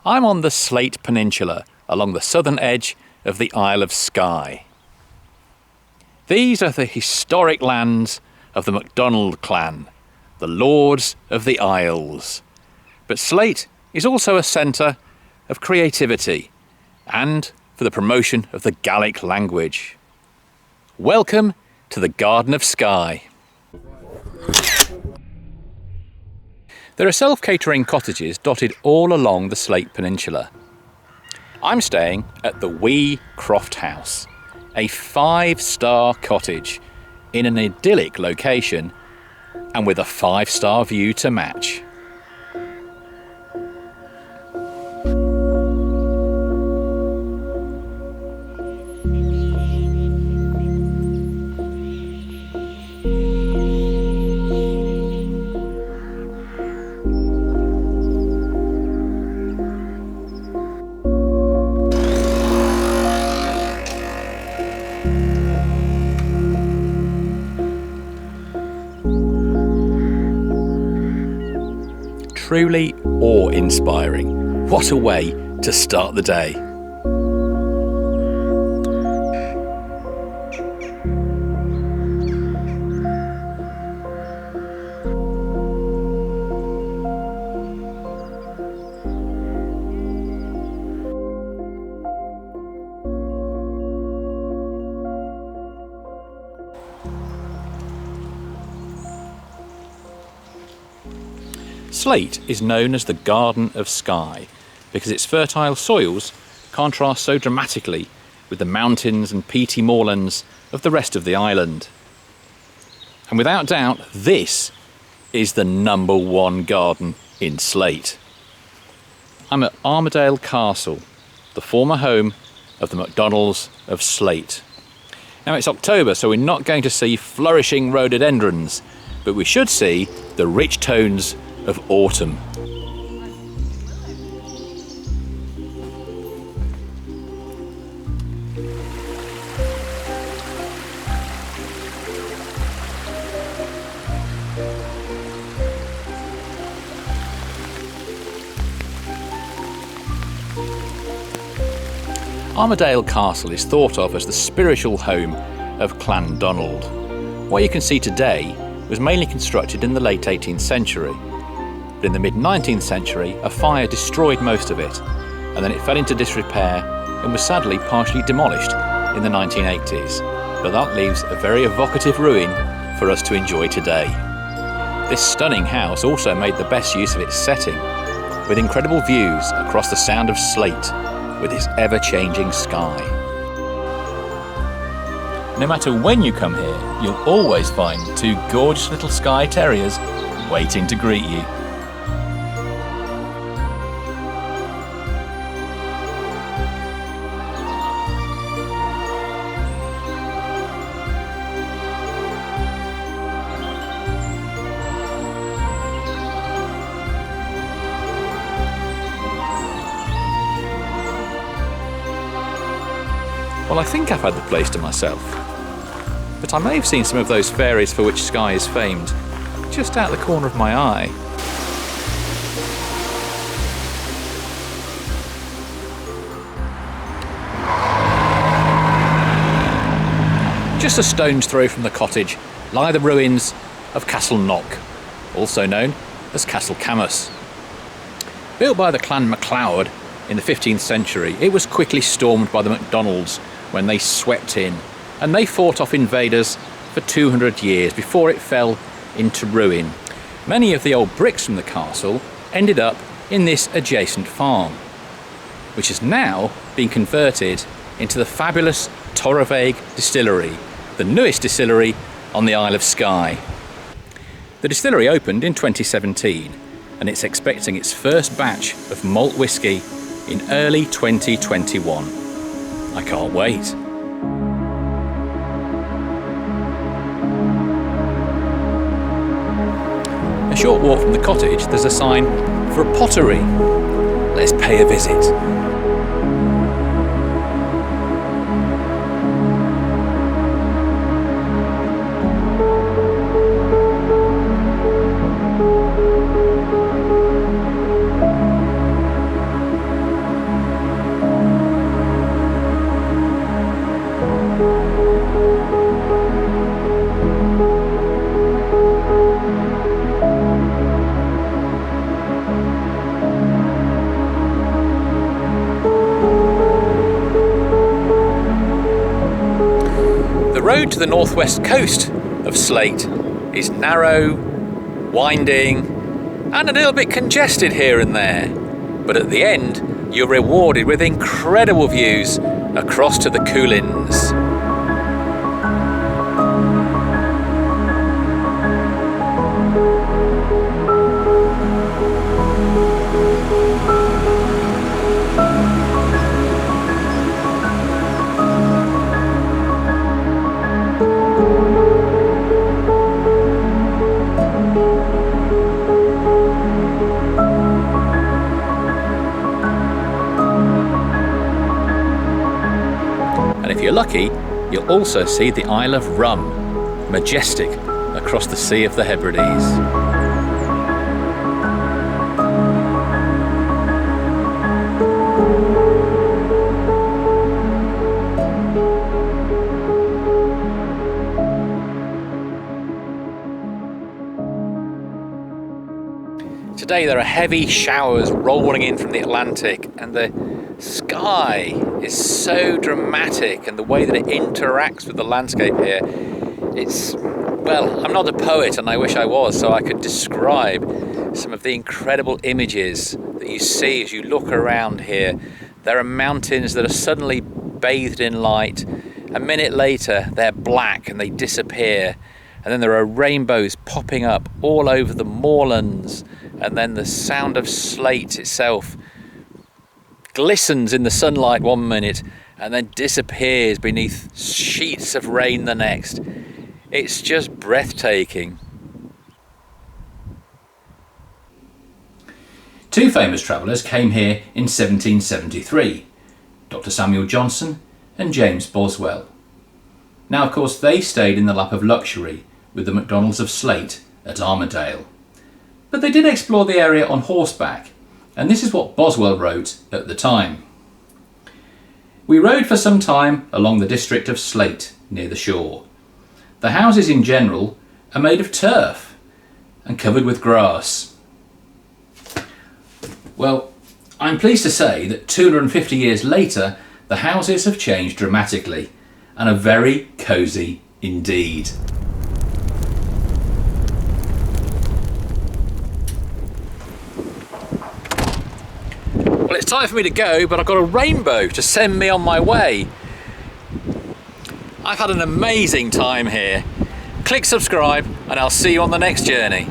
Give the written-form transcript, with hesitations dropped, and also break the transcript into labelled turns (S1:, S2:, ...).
S1: I'm on the Sleat Peninsula along the southern edge of the Isle of Skye. These are the historic lands of the MacDonald clan, the Lords of the Isles. But Slate is also a centre of creativity and for the promotion of the Gaelic language. Welcome to the Garden of Skye. There are self-catering cottages dotted all along the Sleat Peninsula. I'm staying at the Wee Croft House, a 5-star cottage in an idyllic location and with a 5-star view to match. Truly awe-inspiring. What a way to start the day. Slate is known as the Garden of Skye because its fertile soils contrast so dramatically with the mountains and peaty moorlands of the rest of the island. And without doubt, this is the #1 garden in Slate. I'm at Armadale Castle, the former home of the MacDonalds of Slate. Now it's October, so we're not going to see flourishing rhododendrons, but we should see the rich tones of autumn. Armadale Castle is thought of as the spiritual home of Clan Donald. What you can see today was mainly constructed in the late 18th century. But in the mid-19th century, a fire destroyed most of it, and then it fell into disrepair and was sadly partially demolished in the 1980s. But that leaves a very evocative ruin for us to enjoy today. This stunning house also made the best use of its setting, with incredible views across the Sound of Sleat, with its ever-changing sky. No matter when you come here, you'll always find 2 gorgeous little Skye terriers waiting to greet you. Well, I think I've had the place to myself, but I may have seen some of those fairies for which Skye is famed, just out the corner of my eye. Just a stone's throw from the cottage lie the ruins of Castle Knock, also known as Castle Camus. Built by the Clan MacLeod in the 15th century, it was quickly stormed by the MacDonalds when they swept in, and they fought off invaders for 200 years before it fell into ruin. Many of the old bricks from the castle ended up in this adjacent farm, which has now been converted into the fabulous Eigg distillery, the newest distillery on the Isle of Skye. The distillery opened in 2017, and it's expecting its first batch of malt whisky in early 2021. I can't wait. A short walk from the cottage, there's a sign for a pottery. Let's pay a visit. to the northwest coast of Slate is narrow, winding, and a little bit congested here and there. But at the end, you're rewarded with incredible views across to the Cuillins. If you're lucky, you'll also see the Isle of Rum, majestic across the Sea of the Hebrides. Today there are heavy showers rolling in from the Atlantic, and the sky is so dramatic, and the way that it interacts with the landscape here, well, I'm not a poet and I wish I was, so I could describe some of the incredible images that you see as you look around here. There are mountains that are suddenly bathed in light. A minute later they're black and they disappear, and then there are rainbows popping up all over the moorlands, and then the Sound of Sleat itself glistens in the sunlight one minute and then disappears beneath sheets of rain the next. It's just breathtaking. Two famous travellers came here in 1773, Dr. Samuel Johnson and James Boswell. Now, of course, they stayed in the lap of luxury with the MacDonalds of Slate at Armadale. But they did explore the area on horseback, and this is what Boswell wrote at the time. We rode for some time along the district of Slate near the shore. The houses in general are made of turf and covered with grass. Well, I'm pleased to say that 250 years later, the houses have changed dramatically and are very cosy indeed. Well, it's time for me to go, but I've got a rainbow to send me on my way. I've had an amazing time here. Click subscribe and I'll see you on the next journey.